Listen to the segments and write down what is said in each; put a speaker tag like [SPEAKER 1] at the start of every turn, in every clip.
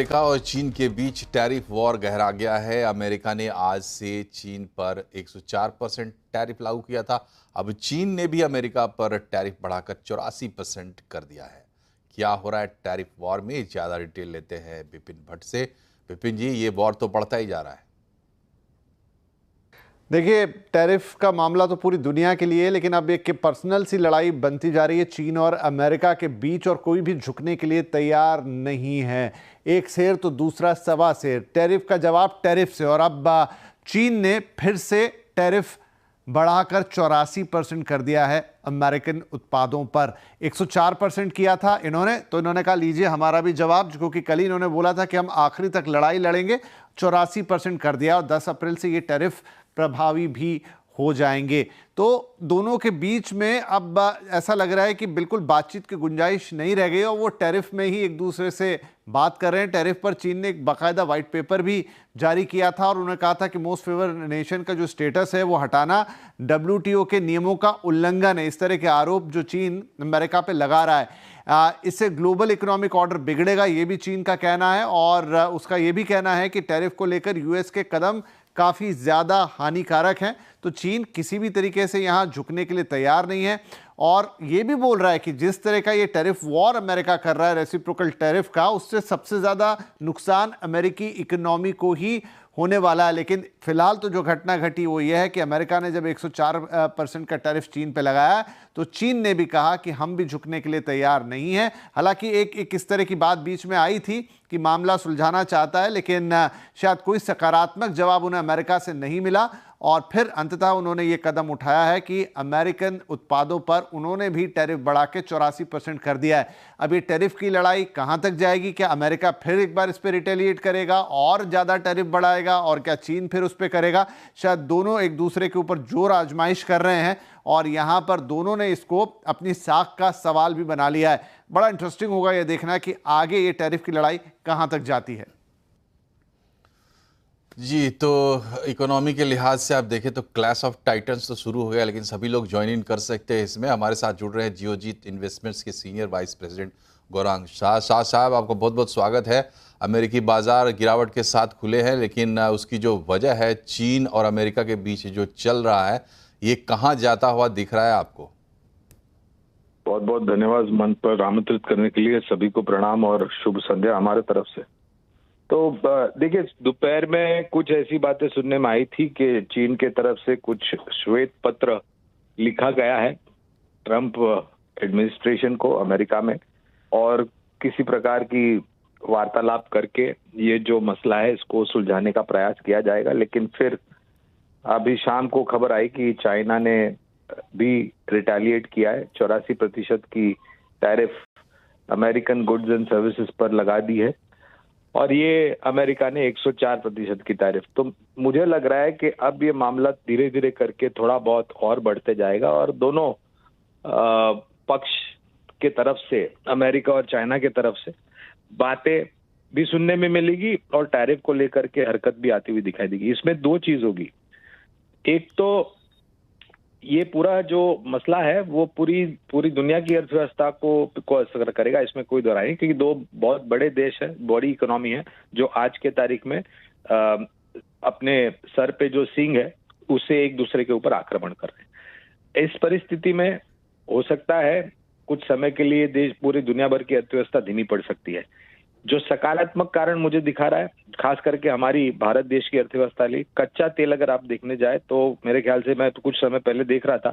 [SPEAKER 1] America और चीन के बीच टैरिफ वॉर गहरा गया है। अमेरिका ने आज से चीन पर 104% टैरिफ लागू किया था। अब चीन ने भी अमेरिका पर टैरिफ बढ़ाकर 84% कर दिया है। क्या हो रहा है टैरिफ वॉर में, ज़्यादा डिटेल लेते हैं विपिन भट्ट से। विपिन जी, ये वॉर तो बढ़ता ही जा रहा है।
[SPEAKER 2] देखिए, टैरिफ का मामला तो पूरी दुनिया के लिए है, लेकिन अब एक पर्सनल सी लड़ाई बनती जा रही है चीन और अमेरिका के बीच, और कोई भी झुकने के लिए तैयार नहीं है। एक शेर तो दूसरा सवा शेर। टैरिफ का जवाब टैरिफ से, और अब चीन ने फिर से टैरिफ बढ़ाकर 84% कर दिया है अमेरिकन उत्पादों पर। 104% किया था इन्होंने, तो इन्होंने कहा लीजिए हमारा भी जवाब, क्योंकि कल ही इन्होंने बोला था कि हम आखिरी तक लड़ाई लड़ेंगे। 84% कर दिया, और 10 अप्रैल से ये टैरिफ प्रभावी भी हो जाएंगे। तो दोनों के बीच में अब ऐसा लग रहा है कि बिल्कुल बातचीत की गुंजाइश नहीं रह गई, और वो टैरिफ में ही एक दूसरे से बात कर रहे हैं। टैरिफ पर चीन ने एक बाकायदा वाइट पेपर भी जारी किया था, और उन्होंने कहा था कि मोस्ट फेवर नेशन का जो स्टेटस है वो हटाना WTO के नियमों का उल्लंघन है। इस तरह के आरोप जो चीन अमेरिका पे लगा रहा है, इससे ग्लोबल इकोनॉमिक ऑर्डर बिगड़ेगा, ये भी चीन का कहना है। और उसका ये भी कहना है कि टैरिफ को लेकर US के कदम काफ़ी ज़्यादा हानिकारक हैं। तो चीन किसी भी तरीके से यहाँ झुकने के लिए तैयार नहीं है, और ये भी बोल रहा है कि जिस तरह का ये टैरिफ वॉर अमेरिका कर रहा है, रेसिप्रोकल टैरिफ का, उससे सबसे ज़्यादा नुकसान अमेरिकी इकोनॉमी को ही होने वाला है। लेकिन फिलहाल तो जो घटना घटी वो ये है कि अमेरिका ने जब 104% का टैरिफ चीन पे लगाया, तो चीन ने भी कहा कि हम भी झुकने के लिए तैयार नहीं हैं। हालांकि एक इस तरह की बात बीच में आई थी कि मामला सुलझाना चाहता है, लेकिन शायद कोई सकारात्मक जवाब उन्हें अमेरिका से नहीं मिला, और फिर अंततः उन्होंने ये कदम उठाया है कि अमेरिकन उत्पादों पर उन्होंने भी टैरिफ बढ़ा के 84% कर दिया है। अब ये टैरिफ की लड़ाई कहां तक जाएगी? क्या अमेरिका फिर एक बार इस पर रिटेलिएट करेगा और ज़्यादा टैरिफ बढ़ाएगा, और क्या चीन फिर उस पर करेगा? शायद दोनों एक दूसरे के ऊपर जोर आजमाइश कर रहे हैं, और यहां पर दोनों ने इसको अपनी साख का सवाल भी बना लिया है। बड़ा इंटरेस्टिंग होगा यह देखना कि आगे ये टैरिफ की लड़ाई कहां तक जाती है।
[SPEAKER 1] जी, तो इकोनॉमी के लिहाज से आप देखें तो क्लैश ऑफ टाइटन्स तो शुरू हो गया, लेकिन सभी लोग ज्वाइन इन कर सकते हैं इसमें। हमारे साथ जुड़ रहे हैं जियोजीत इन्वेस्टमेंट्स के senior vice president Gaurang Shah साहब, आपको बहुत बहुत स्वागत है। अमेरिकी बाजार गिरावट के साथ खुले हैं, लेकिन उसकी जो वजह है चीन और अमेरिका के बीच जो चल रहा है, ये कहाँ जाता हुआ दिख रहा है आपको?
[SPEAKER 3] बहुत बहुत धन्यवाद मंच पर आमंत्रित करने के लिए। सभी को प्रणाम और शुभ संध्या हमारे तरफ से। तो देखिए, दोपहर में कुछ ऐसी बातें सुनने में आई थी कि चीन के तरफ से कुछ श्वेत पत्र लिखा गया है ट्रंप एडमिनिस्ट्रेशन को अमेरिका में, और किसी प्रकार की वार्तालाप करके ये जो मसला है इसको सुलझाने का प्रयास किया जाएगा। लेकिन फिर अभी शाम को खबर आई कि चाइना ने भी रिटेलिएट किया है, 84% की tariff American goods and services पर लगा दी है, और ये अमेरिका ने 104% की टैरिफ। तो मुझे लग रहा है कि अब ये मामला धीरे धीरे करके थोड़ा बहुत और बढ़ते जाएगा, और दोनों पक्ष के तरफ से, अमेरिका और चाइना के तरफ से, बातें भी सुनने में मिलेगी, और टैरिफ को लेकर के हरकत भी आती हुई दिखाई देगी। इसमें दो चीज होगी। एक तो ये पूरा जो मसला है वो पूरी दुनिया की अर्थव्यवस्था को असर करेगा, इसमें कोई दो राय नहीं, क्योंकि दो बहुत बड़े देश है, बड़ी इकोनॉमी है, जो आज के तारीख में अपने सर पे जो सींग है उसे एक दूसरे के ऊपर आक्रमण कर रहे हैं। इस परिस्थिति में हो सकता है कुछ समय के लिए देश, पूरी दुनिया भर की अर्थव्यवस्था धीमी पड़ सकती है। जो सकारात्मक कारण मुझे दिखा रहा है, खास करके हमारी भारत देश की अर्थव्यवस्था लिए, कच्चा तेल अगर आप देखने जाए तो मेरे ख्याल से, मैं तो कुछ समय पहले देख रहा था,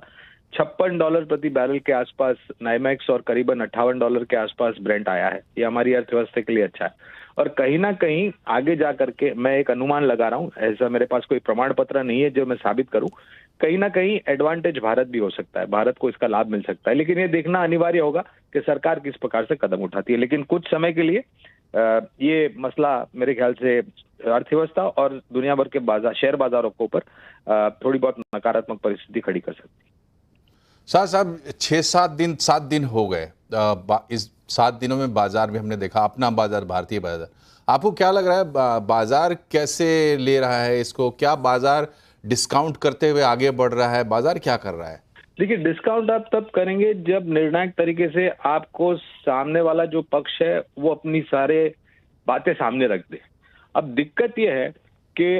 [SPEAKER 3] $56 प्रति बैरल के आसपास नाइमैक्स, और करीबन $58 के आसपास ब्रेंट आया है। ये हमारी अर्थव्यवस्था के लिए अच्छा है। और कहीं ना कहीं आगे जा करके, मैं एक अनुमान लगा रहा हूँ, ऐसा मेरे पास कोई प्रमाण पत्र नहीं है जो मैं साबित करूं, कहीं ना कहीं एडवांटेज भारत भी हो सकता है, भारत को इसका लाभ मिल सकता है। लेकिन ये देखना अनिवार्य होगा कि सरकार किस प्रकार से कदम उठाती है। लेकिन कुछ समय के लिए ये मसला मेरे ख्याल से अर्थव्यवस्था और दुनिया भर के शेयर बाजारों के ऊपर थोड़ी बहुत नकारात्मक परिस्थिति खड़ी कर सकती है।
[SPEAKER 1] साहब 7 दिन हो गए, इस 7 दिनों में बाजार में हमने देखा, अपना बाजार, भारतीय बाजार, आपको क्या लग रहा है बाजार कैसे ले रहा है इसको? क्या बाजार डिस्काउंट करते हुए आगे बढ़ रहा है? बाजार क्या कर रहा है?
[SPEAKER 3] देखिए, डिस्काउंट आप तब करेंगे जब निर्णायक तरीके से आपको सामने वाला जो पक्ष है वो अपनी सारे बातें सामने रख दे। अब दिक्कत यह है कि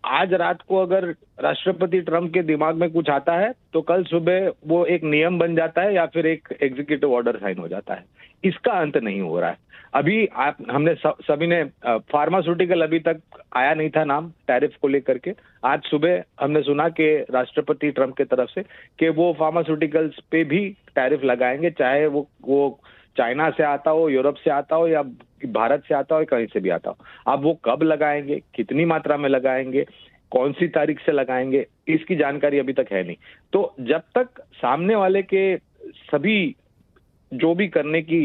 [SPEAKER 3] आज रात को अगर राष्ट्रपति ट्रंप के दिमाग में कुछ आता है तो कल सुबह वो एक नियम बन जाता है या फिर एक एग्जीक्यूटिव ऑर्डर साइन हो जाता है। इसका अंत नहीं हो रहा है। अभी हमने सभी ने फार्मास्यूटिकल अभी तक आया नहीं था नाम टैरिफ को लेकर के। आज सुबह हमने सुना कि राष्ट्रपति ट्रंप की तरफ से कि वो फार्मास्यूटिकल्स पे भी टैरिफ लगाएंगे, चाहे वो चाइना से आता हो, यूरोप से आता हो या भारत से आता हो, कहीं से भी आता हो। अब वो कब लगाएंगे, कितनी मात्रा में लगाएंगे, कौन सी तारीख से लगाएंगे, इसकी जानकारी अभी तक है नहीं। तो जब तक सामने वाले के सभी जो भी करने की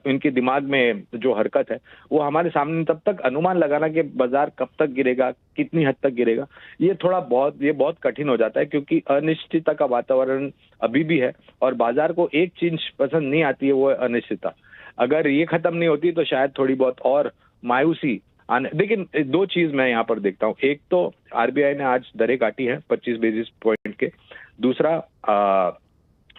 [SPEAKER 3] इनके दिमाग में जो हरकत है वो हमारे सामने, तब तक अनुमान लगाना कि बाजार कब तक गिरेगा, कितनी हद तक गिरेगा, ये बहुत कठिन हो जाता है, क्योंकि अनिश्चितता का वातावरण अभी भी है और बाजार को एक चीज पसंद नहीं आती है, वो है अनिश्चितता। अगर ये खत्म नहीं होती तो शायद थोड़ी बहुत और मायूसी आने। लेकिन दो चीज मैं यहाँ पर देखता हूँ। एक तो आरबीआई ने आज दरें काटी है 25 बेसिस पॉइंट के। दूसरा,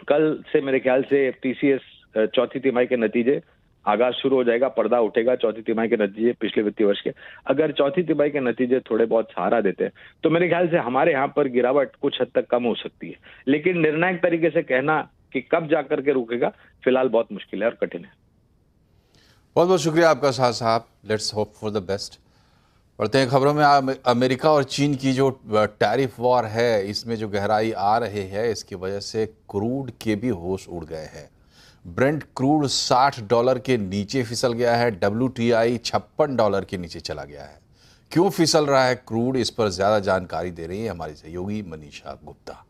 [SPEAKER 3] कल से मेरे ख्याल से टीसीएस चौथी तिमाही के नतीजे आगाज शुरू हो जाएगा, पर्दा उठेगा चौथी तिमाही के नतीजे पिछले वित्तीय वर्ष के। अगर चौथी तिमाही के नतीजे थोड़े बहुत सहारा देते हैं तो मेरे ख्याल से हमारे यहाँ पर गिरावट कुछ हद तक कम हो सकती है। लेकिन निर्णायक तरीके से कहना कि कब जाकर के रुकेगा, फिलहाल बहुत मुश्किल है और कठिन है।
[SPEAKER 1] बहुत बहुत शुक्रिया आपका शाह साहब। Let's hope for the best. बढ़ते हैं खबरों में। अमेरिका और चीन की जो टैरिफ वॉर है, इसमें जो गहराई आ रही है, इसकी वजह से क्रूड के भी होश उड़ गए हैं। ब्रेंट क्रूड $60 के नीचे फिसल गया है। WTI $56 के नीचे चला गया है। क्यों फिसल रहा है क्रूड, इस पर ज्यादा जानकारी दे रही है हमारी सहयोगी मनीषा गुप्ता।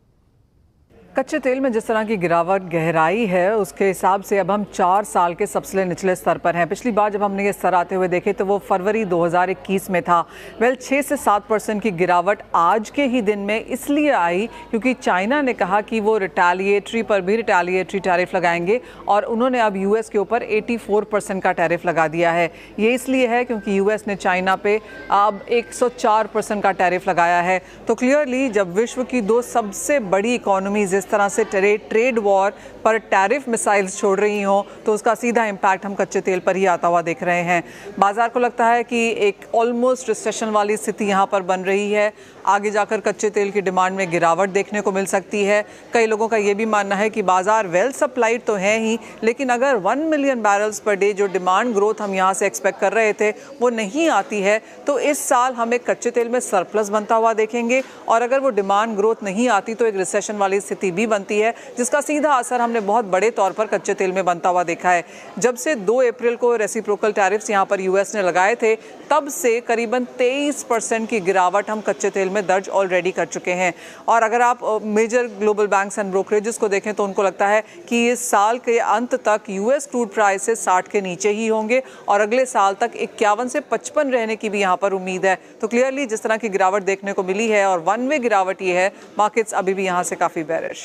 [SPEAKER 4] कच्चे तेल में जिस तरह की गिरावट गहराई है, उसके हिसाब से अब हम 4 साल के सबसे निचले स्तर पर हैं। पिछली बार जब हमने ये स्तर आते हुए देखे तो वो फरवरी 2021 में था। 6 से 7% की गिरावट आज के ही दिन में इसलिए आई क्योंकि चाइना ने कहा कि वो रिटेलिएटरी पर भी रिटेलिएटरी टैरिफ लगाएंगे और उन्होंने अब यूएस के ऊपर 84% का टैरिफ लगा दिया है। ये इसलिए है क्योंकि यूएस ने चाइना पे अब 104% का टैरिफ लगाया है। तो क्लियरली जब विश्व की 2 सबसे बड़ी इकोनॉमीज इस तरह से ट्रेड वॉर पर टैरिफ मिसाइल्स छोड़ रही हों तो उसका सीधा इम्पैक्ट हम कच्चे तेल पर ही आता हुआ देख रहे हैं। बाजार को लगता है कि एक ऑलमोस्ट रिसेशन वाली स्थिति यहाँ पर बन रही है। आगे जाकर कच्चे तेल की डिमांड में गिरावट देखने को मिल सकती है। कई लोगों का ये भी मानना है कि बाजार वेल सप्लाइड तो है ही, लेकिन अगर 1 मिलियन बैरल्स पर डे जो डिमांड ग्रोथ हम यहाँ से एक्सपेक्ट कर रहे थे वो नहीं आती है तो इस साल हम एक कच्चे तेल में सरप्लस बनता हुआ देखेंगे। और अगर वो डिमांड ग्रोथ नहीं आती तो एक रिसेशन वाली स्थिति भी बनती है, जिसका सीधा असर हमने बहुत बड़े तौर पर कच्चे तेल में बनता हुआ देखा है। जब से 2 अप्रैल को रेसिप्रोकल टैरिफ्स यहाँ पर यूएस ने लगाए थे, तब से करीबन 23% की गिरावट हम कच्चे तेल में दर्ज ऑलरेडी कर चुके हैं। और अगर आप major global banks and brokerages को देखें तो उनको लगता है कि इस साल के अंत तक यूएस क्रूड प्राइसेस 60 के नीचे ही होंगे और अगले साल तक 51 से 55 रहने की भी यहाँ पर उम्मीद है। तो क्लियरली जिस तरह की गिरावट देखने को मिली है और वन वे गिरावट ये है, मार्केट्स अभी भी यहाँ से काफ़ी बेरिश।